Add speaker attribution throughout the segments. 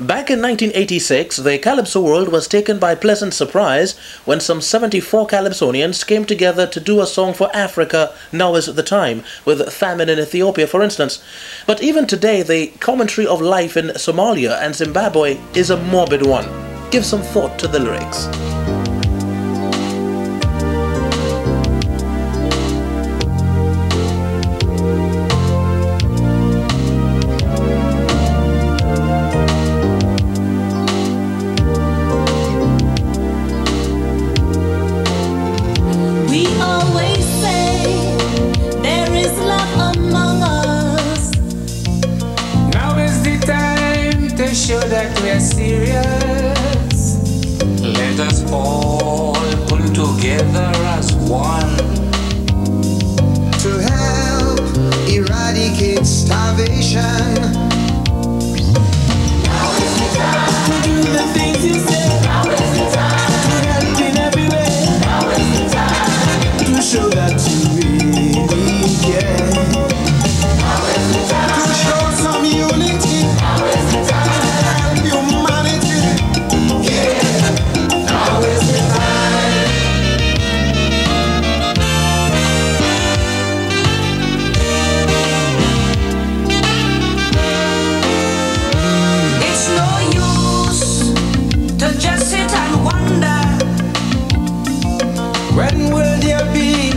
Speaker 1: Back in 1986, the Calypso world was taken by pleasant surprise when some 74 Calypsonians came together to do a song for Africa, Now Is the Time, with famine in Ethiopia, for instance. But even today, the commentary of life in Somalia and Zimbabwe is a morbid one. Give some thought to the lyrics.
Speaker 2: Show that we're serious. Let us all pull together as one
Speaker 3: to help eradicate starvation.
Speaker 2: Now is the time to do the things you said. Now is the time to help in every way. Now is the time to show that you really care. Now is the time to show some unity. Now is the time. When will there be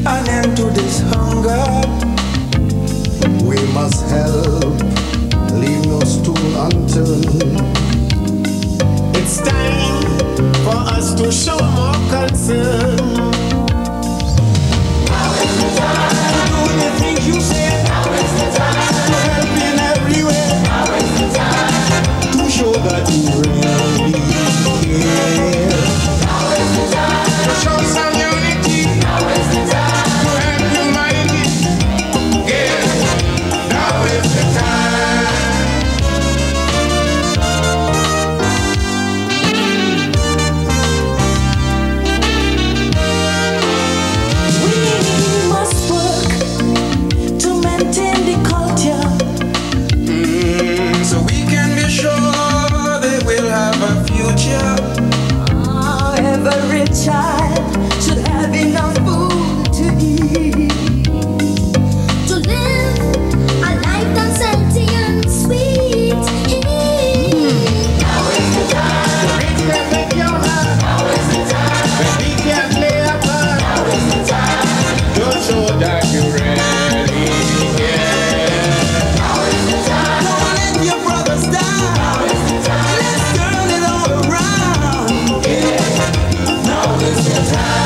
Speaker 2: an end to this hunger?
Speaker 3: We must help, leave no stone unturned.
Speaker 2: It's time for us to show more concern. Now is the time to do the things you said. Now is the time to help in every way. Now is the time to show that you really care. Now is the time to show some unity. Now is the time to help humanity. Yeah, now is the time. We must work to maintain the culture, so we can be sure they will have a future. Every child should have enough food to eat,
Speaker 4: to live a life that's healthy and sweet.
Speaker 2: Now is the time. The rich can make your heart. Now is the time. The weak can play a part. Now is the time. Don't show that you really care. Now is the time. Don't let your brothers down. Now is the time. Let's turn it all around. Yeah. Now is the time.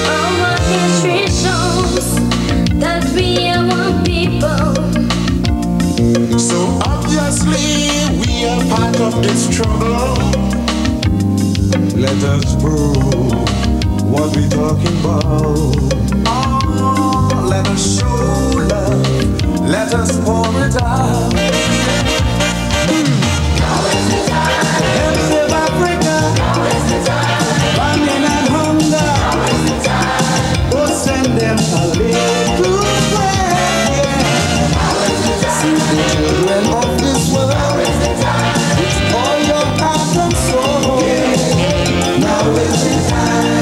Speaker 4: Our history shows that we are one people.
Speaker 2: So obviously we are part of this struggle.
Speaker 3: Let us prove what we're talking about.
Speaker 2: Oh, let us show love. Let us pour it out. Now is the time. Help save Africa. Now is the time. Famine and hunger. Now is the time. Oh, send them a little prayer. Yeah. Now is the time.
Speaker 3: See the children of this world.
Speaker 2: Now is the time.
Speaker 3: With all your heart and soul.
Speaker 2: Yeah. Now is the time.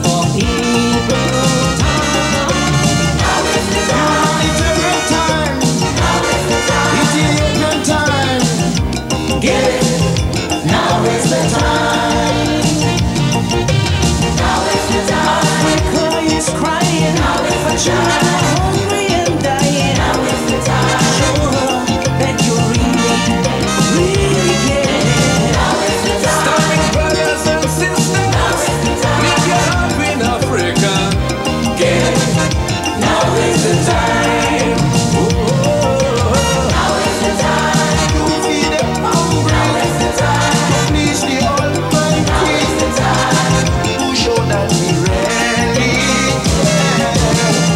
Speaker 3: for Hebrew time. Humanitarian time. Ethiopian time. Get it? Now is the time. Africa is crying for children hungry and dying. Show her that you really, really care.
Speaker 2: Starving brothers and sisters, live your life in Africa. Get it? Now is the time.
Speaker 3: Now is the time to feed the hungry. Now is the time to please the Almighty. Now is the time to show that we really care.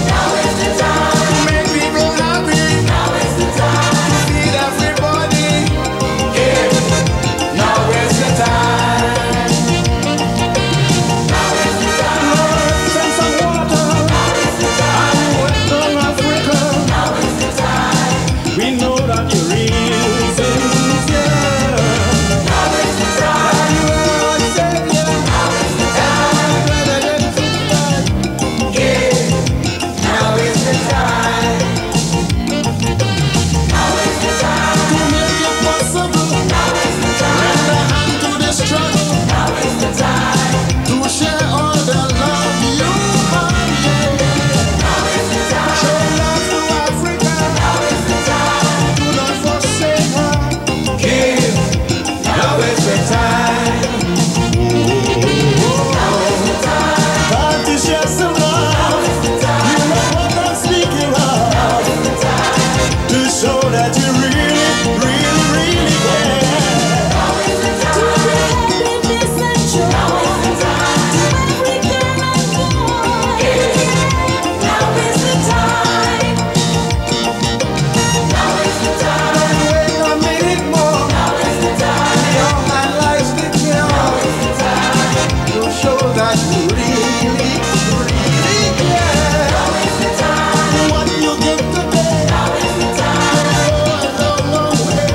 Speaker 2: Now is the time to make people happy. Now is the time to feed everybody. Get it? Now is the time. Now is the time.
Speaker 3: Lord, send some water.
Speaker 2: Now is the time.
Speaker 3: And welcome Africa.
Speaker 2: Now is the time.
Speaker 3: We know that you're real sincere.
Speaker 2: Now is the time.
Speaker 3: You are our Savior.
Speaker 2: Now is the time.
Speaker 3: Brother and sister.
Speaker 2: Get it? Now is the time. Now is the time.
Speaker 3: To make it possible.
Speaker 2: Now is the time.
Speaker 3: Lend a hand to the struggle.
Speaker 2: Now is the time.
Speaker 3: To share all the love you have, yeah.
Speaker 2: Now is the time.
Speaker 3: Show love to Africa.
Speaker 2: Now is the time.
Speaker 3: Do not forsake her.
Speaker 2: Give. Now is the time. Now is the time.
Speaker 3: Time to share some love.
Speaker 2: Now is the time.
Speaker 3: You know what I'm speaking
Speaker 2: Now
Speaker 3: of.
Speaker 2: is the time.
Speaker 3: To show that you really, really, really care.
Speaker 2: Now is the time.
Speaker 4: To happiness and joy.
Speaker 2: Now is the time.
Speaker 4: To every girl and boy.
Speaker 2: Now is the time. Now is the time.
Speaker 3: Wait a minute more.
Speaker 2: Now is the time.
Speaker 3: Young and lives with me
Speaker 2: Now is the time.
Speaker 3: to show that you really, really care.
Speaker 2: Now is the time.
Speaker 3: What you give today,
Speaker 2: Now is the time.
Speaker 3: go a long, long way.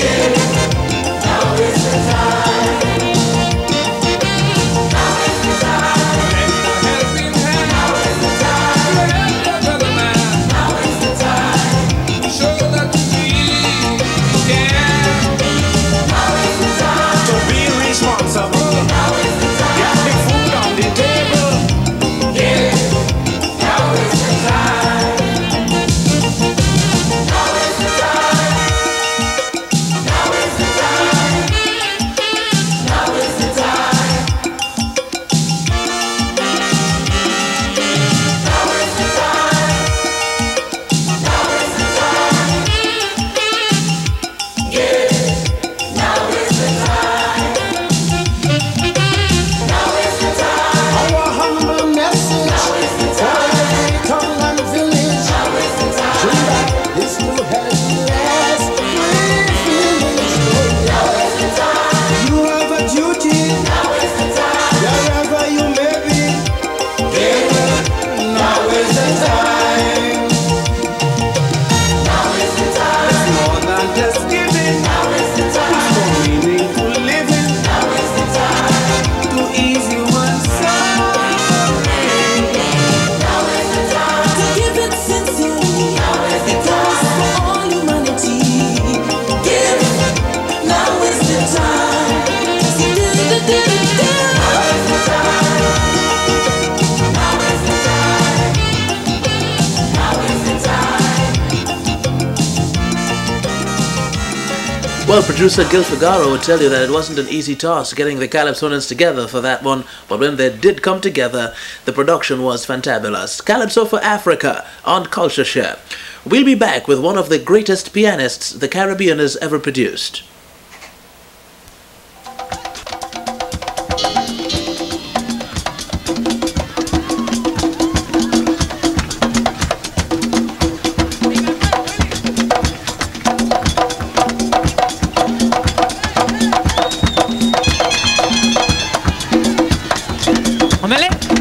Speaker 2: Give. Now is the time. Now is the time. Lend a helping hand. Now is the time. Help your brother man. Now is the time. Show that you really care. Now is the time.
Speaker 3: To be responsible,
Speaker 2: Now is the time.
Speaker 3: get the food on the table.
Speaker 2: Give. Now is the time. Now is the time. Now is the time. Now is the time. Now is the time. Now is the time. Give. Now is the time. Now is the time.
Speaker 3: Our humble message
Speaker 2: Now is the
Speaker 3: for
Speaker 2: time.
Speaker 3: every tongue and village.
Speaker 2: Now is the time.
Speaker 3: Is to help less privileged.
Speaker 2: Now is the time.
Speaker 3: You have a duty
Speaker 2: Now is the time.
Speaker 3: wherever you may be.
Speaker 2: Give.
Speaker 3: Now is the time.
Speaker 2: Now is the time.
Speaker 3: More than just giving.
Speaker 2: Now is the time.
Speaker 3: More meaningful living
Speaker 2: Now is the time.
Speaker 3: to ease human suffering.
Speaker 2: Now is the time.
Speaker 4: To give it sincerely.
Speaker 2: Now is the
Speaker 4: Because
Speaker 2: time.
Speaker 4: for all humanity. Give. Now is the time. Do-do-do-do-do.
Speaker 2: Now is the time. Now is the time. Now is the time.
Speaker 1: Well, producer Gil Figaro would tell you that it wasn't an easy task getting the Calypsonians together for that one, but when they did come together, the production was fantabulous. Calypso for Africa on CultureShare. We'll be back with one of the greatest pianists the Caribbean has ever produced.
Speaker 5: Ándale.